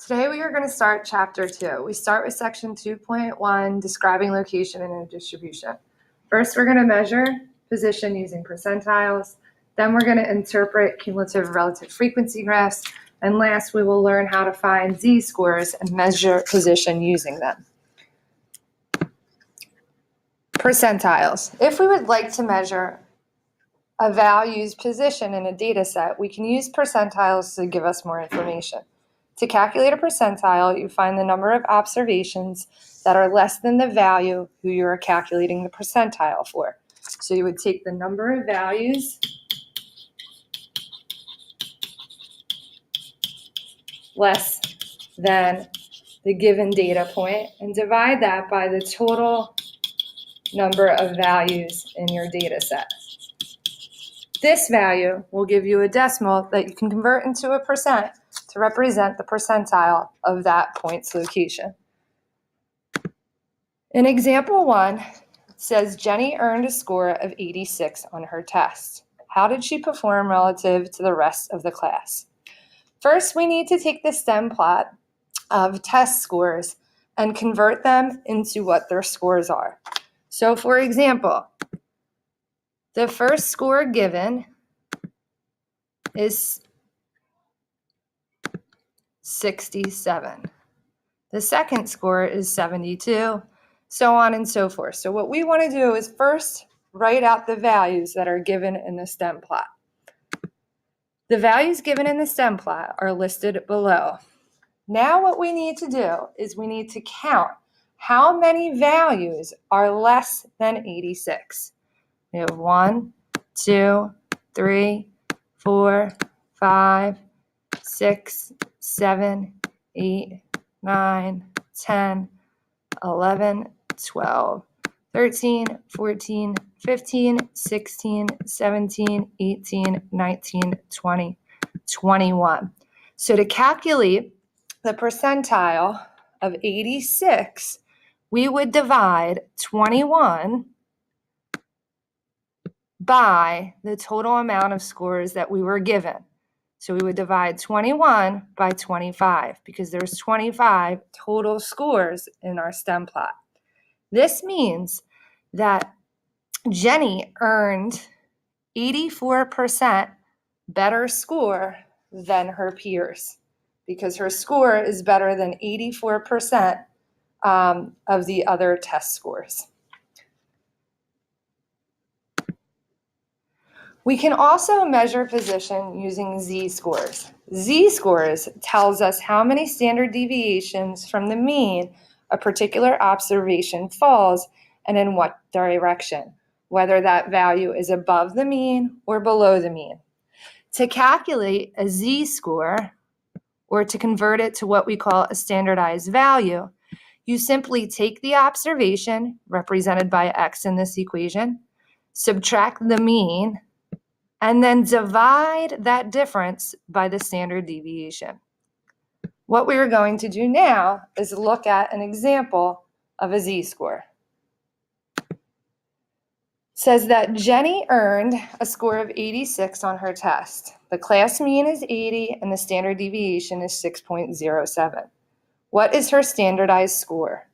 Today we are going to start Chapter 2. We start with Section 2.1, describing location and distribution. First, we're going to measure position using percentiles. Then we're going to interpret cumulative relative frequency graphs. And last, we will learn how to find z-scores and measure position using them. Percentiles. If we would like to measure a value's position in a data set, we can use percentiles to give us more information. To calculate a percentile, you find the number of observations that are less than the value who you are calculating the percentile for. So you would take the number of values less than the given data point and divide that by the total number of values in your data set. This value will give you a decimal that you can convert into a percent to represent the percentile of that point's location. In example 1, it says Jenny earned a score of 86 on her test. How did she perform relative to the rest of the class? First, we need to take the stem plot of test scores and convert them into what their scores are. So for example, the first score given is 67. The second score is 72, so on and so forth. So what we want to do is first write out the values that are given in the stem plot. The values given in the stem plot are listed below. Now what we need to do is we need to count how many values are less than 86. We have 1, 2, 3, 4, 5, 6, 7, 8, 9, 10, 11, 12, 13, 14, 15, 16, 17, 18, 19, 20, 21. So to calculate the percentile of 86, we would divide 21 by the total amount of scores that we were given. So we would divide 21 by 25 because there's 25 total scores in our stem plot. This means that Jenny earned 84% better score than her peers because her score is better than 84% of the other test scores. We can also measure position using z-scores. Z-scores tells us how many standard deviations from the mean a particular observation falls and in what direction, whether that value is above the mean or below the mean. To calculate a z-score, or to convert it to what we call a standardized value, you simply take the observation, represented by x in this equation, subtract the mean, and then divide that difference by the standard deviation. What we are going to do now is look at an example of a z-score. It says that Jenny earned a score of 86 on her test. The class mean is 80 and the standard deviation is 6.07. What is her standardized score?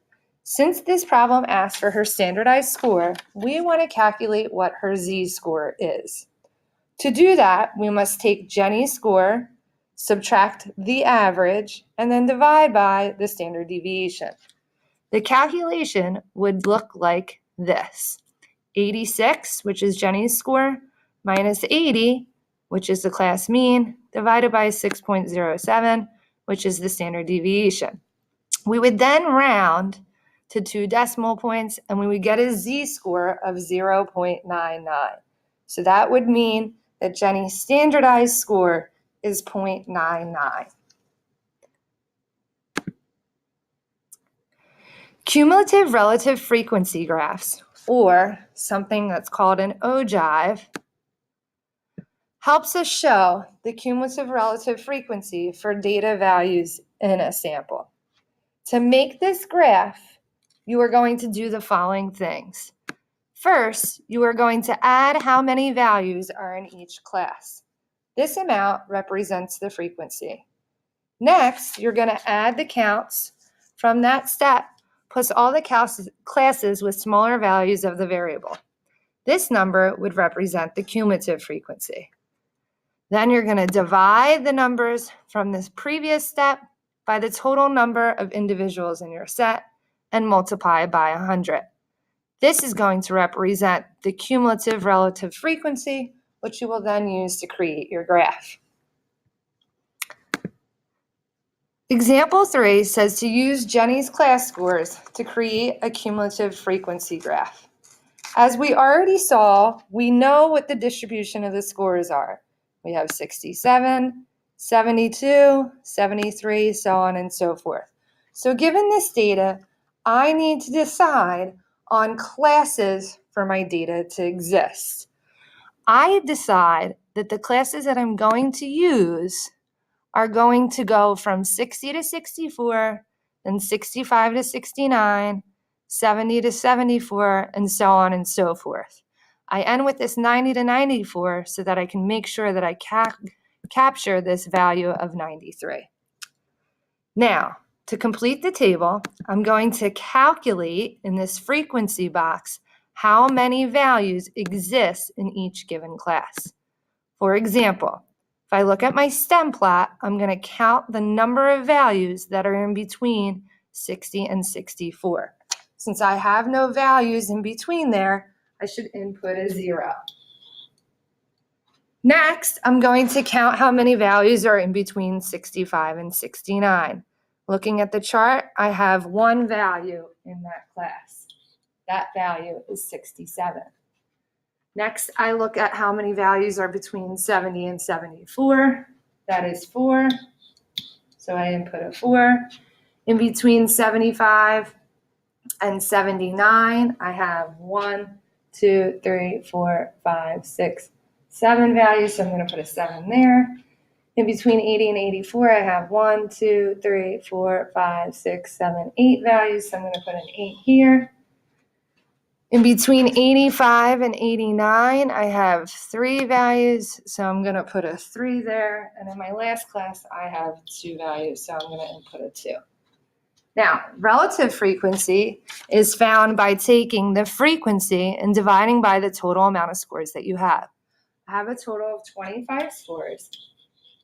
Since this problem asks for her standardized score, we want to calculate what her z-score is. To do that, we must take Jenny's score, subtract the average, and then divide by the standard deviation. The calculation would look like this. 86, which is Jenny's score, minus 80, which is the class mean, divided by 6.07, which is the standard deviation. We would then round to 2 decimal points, and we would get a z-score of 0.99. So that would mean that Jenny's standardized score is 0.99. Cumulative relative frequency graphs, or something that's called an ogive, helps us show the cumulative relative frequency for data values in a sample. To make this graph, you are going to do the following things. First, you are going to add how many values are in each class. This amount represents the frequency. Next, you're going to add the counts from that step, plus all the classes with smaller values of the variable. This number would represent the cumulative frequency. Then you're going to divide the numbers from this previous step by the total number of individuals in your set and multiply by 100. This is going to represent the cumulative relative frequency, which you will then use to create your graph. Example 3 says to use Jenny's class scores to create a cumulative frequency graph. As we already saw, we know what the distribution of the scores are. We have 67, 72, 73, so on and so forth. So given this data, I need to decide on classes for my data to exist. I decide that the classes that I'm going to use are going to go from 60 to 64, then 65 to 69, 70 to 74, and so on and so forth. I end with this 90 to 94 so that I can make sure that I capture this value of 93. Now, to complete the table, I'm going to calculate in this frequency box how many values exist in each given class. For example, if I look at my STEM plot, I'm going to count the number of values that are in between 60 and 64. Since I have no values in between there, I should input a 0. Next, I'm going to count how many values are in between 65 and 69. Looking at the chart, I have one value in that class. That value is 67. Next, I look at how many values are between 70 and 74. That is 4. So I input a 4. In between 75 and 79, I have 1, 2, 3, 4, 5, 6, 7 values. So I'm going to put a 7 there. In between 80 and 84, I have 1, 2, 3, 4, 5, 6, 7, 8 values. So I'm going to put an 8 here. In between 85 and 89, I have 3 values, so I'm going to put a 3 there. And in my last class, I have 2 values, so I'm going to input a 2. Now, relative frequency is found by taking the frequency and dividing by the total amount of scores that you have. I have a total of 25 scores.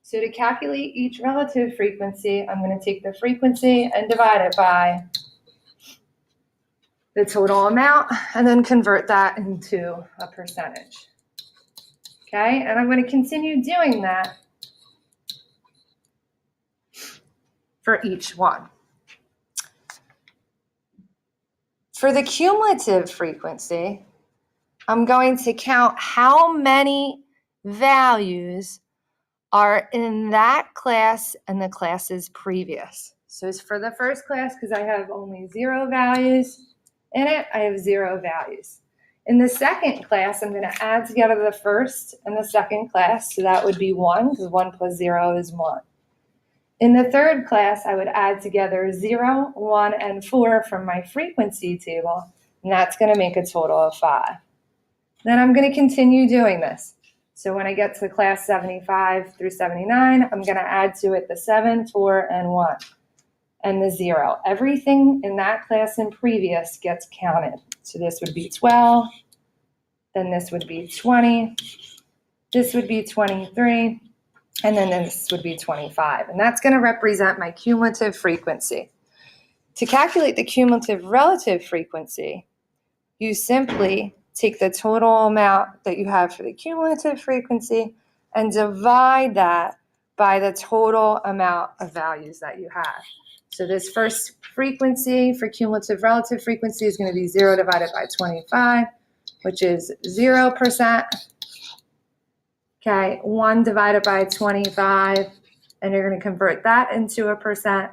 So to calculate each relative frequency, I'm going to take the frequency and divide it by the total amount, and then convert that into a percentage. Okay, and I'm going to continue doing that for each one. For the cumulative frequency, I'm going to count how many values are in that class and the classes previous. So it's for the first class, because I have only 0 values in it, I have 0 values. In the second class, I'm going to add together the first and the second class, so that would be 1, because 1 plus 0 is 1. In the third class, I would add together 0, 1, and 4 from my frequency table, and that's going to make a total of 5. Then I'm going to continue doing this. So when I get to class 75 through 79, I'm going to add to it the 7, 4, and 1. And the 0. Everything in that class and previous gets counted. So this would be 12, then this would be 20, this would be 23, and then this would be 25. And that's going to represent my cumulative frequency. To calculate the cumulative relative frequency, you simply take the total amount that you have for the cumulative frequency and divide that by the total amount of values that you have. So this first frequency for cumulative relative frequency is going to be 0 divided by 25, which is 0%. Okay, 1 divided by 25, and you're going to convert that into a percent.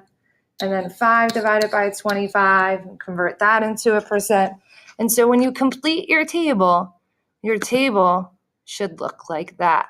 And then 5 divided by 25, and convert that into a percent. And so when you complete your table should look like that.